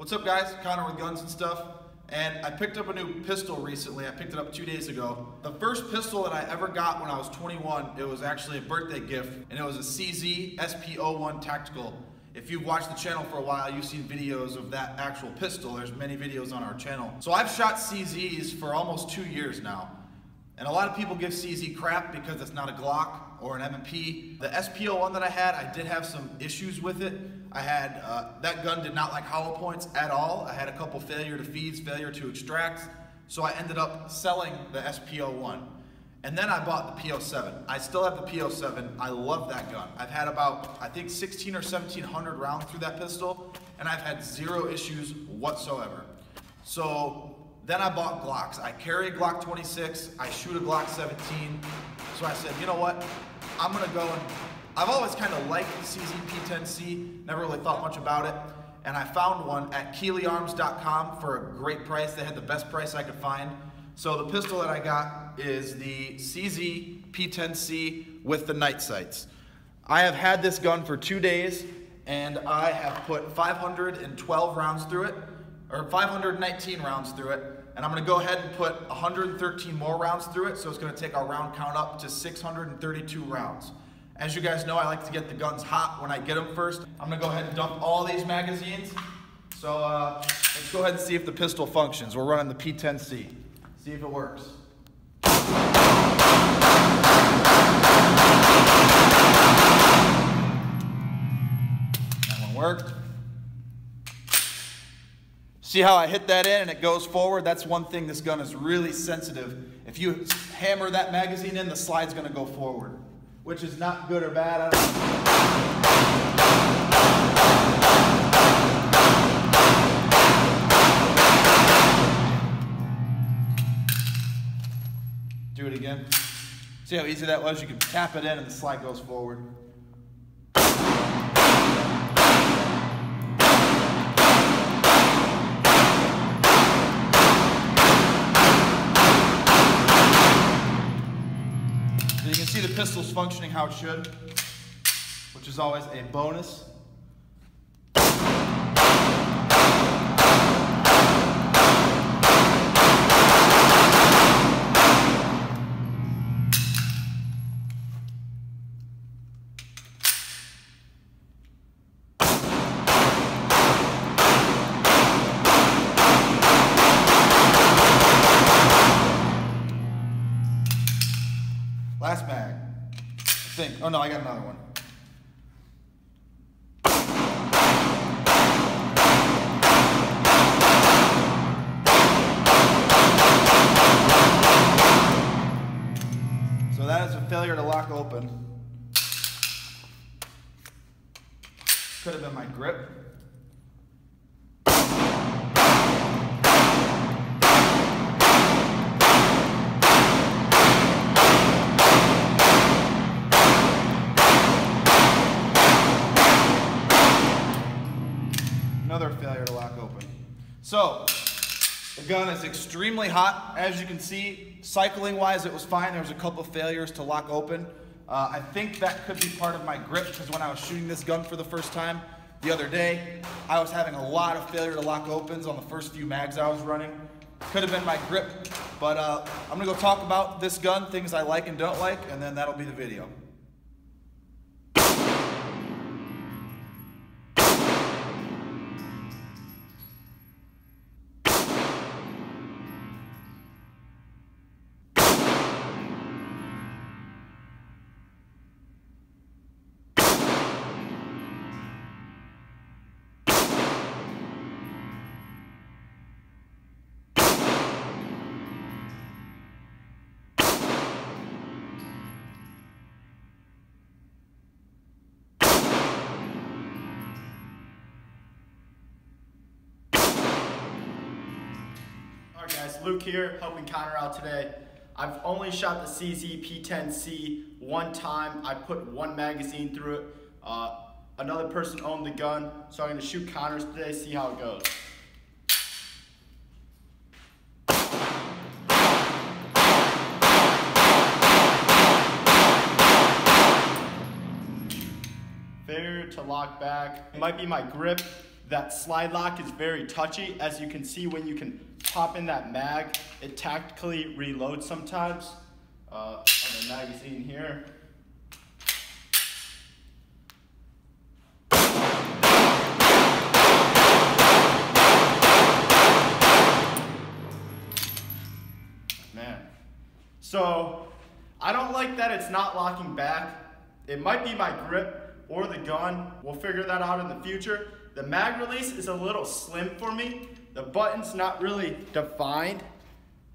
What's up guys, Connor with Guns and Stuff, and I picked up a new pistol recently. I picked it up 2 days ago. The first pistol that I ever got when I was 21, it was actually a birthday gift, and it was a CZ SP01 Tactical. If you've watched the channel for a while, you've seen videos of that actual pistol. There's many videos on our channel. So I've shot CZs for almost 2 years now. And a lot of people give CZ crap because it's not a Glock or an M&P. The SP01 that I had, I did have some issues with it. I had, that gun did not like hollow points at all. I had a couple failure to feeds, failure to extracts. So I ended up selling the SP01. And then I bought the P-07. I still have the P-07. I love that gun. I've had about, I think 16 or 1700 rounds through that pistol, and I've had zero issues whatsoever. So then I bought Glocks. I carry a Glock 26, I shoot a Glock 17. So I said, you know what? I'm gonna go and, I've always kind of liked the CZ P-10c, never really thought much about it. And I found one at KeelyArms.com for a great price. They had the best price I could find. So the pistol that I got is the CZ P-10c with the night sights. I have had this gun for 2 days, and I have put 512 rounds through it, or 519 rounds through it, and I'm gonna go ahead and put 113 more rounds through it, so it's gonna take our round count up to 632 rounds. As you guys know, I like to get the guns hot when I get them first. I'm gonna go ahead and dump all these magazines. So let's go ahead and see if the pistol functions. We're running the P-10c. See if it works. That one worked. See how I hit that in and it goes forward? That's one thing, this gun is really sensitive. If you hammer that magazine in, the slide's gonna go forward, which is not good or bad. Do it again. See how easy that was? You can tap it in and the slide goes forward. So you can see the pistol's functioning how it should, which is always a bonus. Last mag, I think. Oh no, I got another one. So that is a failure to lock open. Could have been my grip. Another failure to lock open. So, the gun is extremely hot. As you can see, cycling wise, it was fine. There was a couple of failures to lock open. I think that could be part of my grip, because when I was shooting this gun for the first time the other day, I was having a lot of failure to lock opens on the first few mags I was running. Could have been my grip, but I'm gonna go talk about this gun, things I like and don't like, and then that'll be the video. Alright guys, Luke here, helping Connor out today. I've only shot the CZ P-10c one time. I put one magazine through it. Another person owned the gun, so I'm going to shoot Connor's today, see how it goes. Failure to lock back. It might be my grip. that slide lock is very touchy. As you can see, when you can pop in that mag, it tactically reloads sometimes. On the magazine here. Man. So, I don't like that it's not locking back. It might be my grip or the gun. We'll figure that out in the future. The mag release is a little slim for me. The button's not really defined.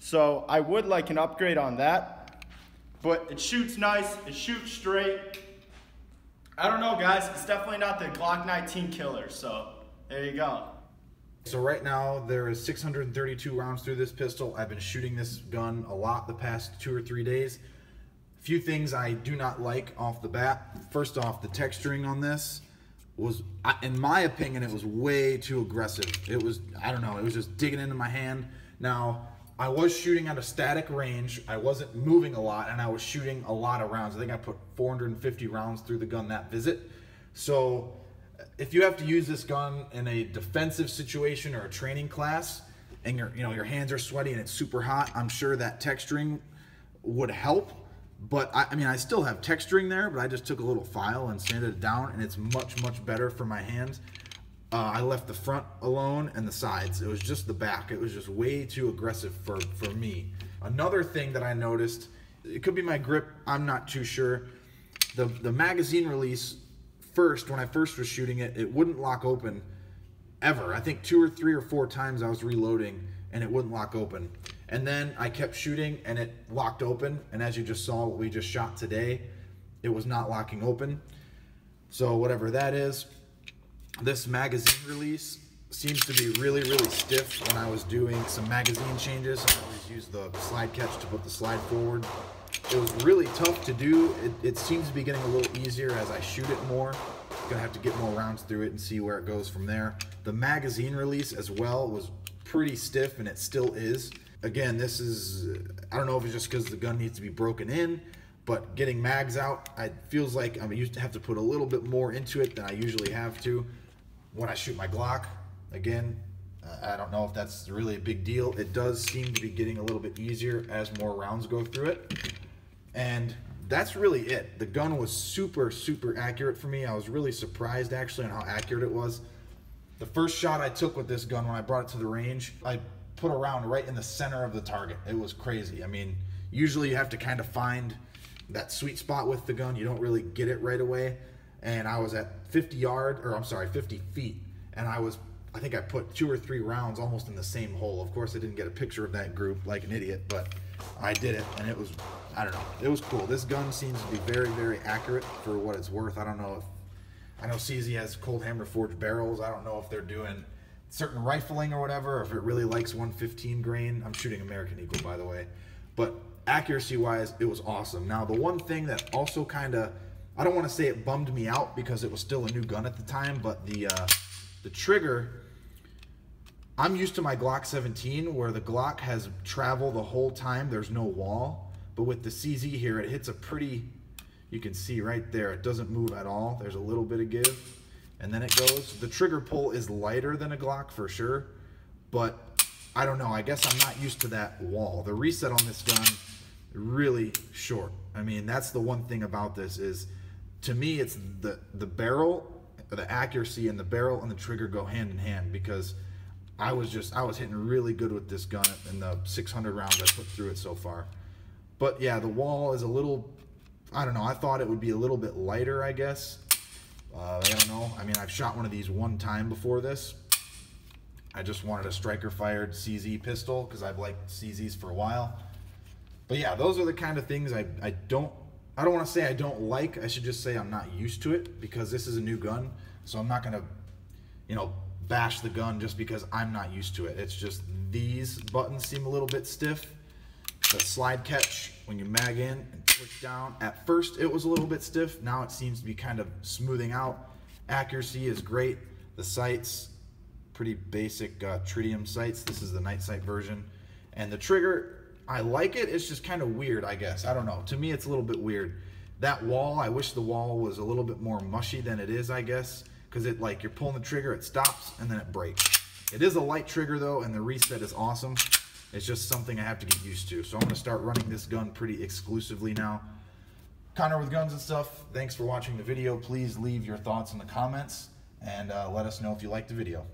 So I would like an upgrade on that. But it shoots nice, it shoots straight. I don't know, guys, it's definitely not the Glock 19 killer, so there you go. So right now there is 632 rounds through this pistol. I've been shooting this gun a lot the past 2 or 3 days. A few things I do not like off the bat. First off, the texturing on this was, in my opinion, it was way too aggressive. It was, I don't know, it was just digging into my hand. Now, I was shooting at a static range. I wasn't moving a lot, and I was shooting a lot of rounds. I think I put 450 rounds through the gun that visit. So if you have to use this gun in a defensive situation or a training class, and your hands are sweaty and it's super hot, I'm sure that texturing would help. But I mean, I still have texturing there, but I just took a little file and sanded it down, and it's much, much better for my hands. I left the front alone and the sides. It was just the back. It was just way too aggressive for me. Another thing that I noticed, it could be my grip, I'm not too sure. The magazine release, when I first was shooting it, it wouldn't lock open ever. I think 2 or 3 or 4 times I was reloading and it wouldn't lock open. And then I kept shooting and it locked open. And as you just saw what we just shot today, it was not locking open. So whatever that is, this magazine release seems to be really, really stiff. When I was doing some magazine changes, I always use the slide catch to put the slide forward. It was really tough to do. It seems to be getting a little easier as I shoot it more. I'm gonna have to get more rounds through it and see where it goes from there. The magazine release as well was pretty stiff, and it still is. Again, this is, I don't know if it's just because the gun needs to be broken in, but getting mags out, it feels like I used to have to put a little bit more into it than I usually have to when I shoot my Glock. Again, I don't know if that's really a big deal. It does seem to be getting a little bit easier as more rounds go through it. And that's really it. The gun was super, super accurate for me. I was really surprised actually on how accurate it was. The first shot I took with this gun when I brought it to the range, I put a round right in the center of the target. It was crazy. I mean, usually you have to kind of find that sweet spot with the gun. You don't really get it right away. And I was at 50 feet. And I think I put 2 or 3 rounds almost in the same hole. Of course, I didn't get a picture of that group like an idiot, but I did it, and it was, I don't know, it was cool. This gun seems to be very, very accurate for what it's worth. I don't know if, I know CZ has cold hammer forged barrels. I don't know if they're doing certain rifling or whatever, or if it really likes 115 grain. I'm shooting American Eagle, by the way. But accuracy-wise, it was awesome. Now, the one thing that also kind of, I don't want to say it bummed me out because it was still a new gun at the time, but the trigger, I'm used to my Glock 17 where the Glock has travel the whole time. There's no wall. But with the CZ here, it hits a pretty, you can see right there, it doesn't move at all. There's a little bit of give, and then it goes. The trigger pull is lighter than a Glock for sure, but I don't know. I guess I'm not used to that wall. The reset on this gun, really short. I mean, that's the one thing about this is, to me, it's the barrel, the accuracy, and the barrel and the trigger go hand in hand, because I was hitting really good with this gun in the 600 rounds I put through it so far. But yeah, the wall is a little, I don't know, I thought it would be a little bit lighter, I guess. I don't know. I mean, I've shot one of these one time before this. I just wanted a striker fired CZ pistol because I've liked CZs for a while. But yeah, those are the kind of things I don't want to say I don't like. I should just say I'm not used to it, because this is a new gun. So I'm not going to, bash the gun just because I'm not used to it. It's just these buttons seem a little bit stiff. The slide catch, when you mag in and push down, at first it was a little bit stiff. Now it seems to be kind of smoothing out. Accuracy is great. The sights, pretty basic tritium sights. This is the night sight version. And the trigger, I like it. It's just kind of weird, I guess. I don't know. To me, it's a little bit weird. That wall, I wish the wall was a little bit more mushy than it is, I guess. because it, like, you're pulling the trigger, it stops, and then it breaks. It is a light trigger though, and the reset is awesome. It's just something I have to get used to. So I'm gonna start running this gun pretty exclusively now. Connor with Guns and Stuff, thanks for watching the video. Please leave your thoughts in the comments and let us know if you liked the video.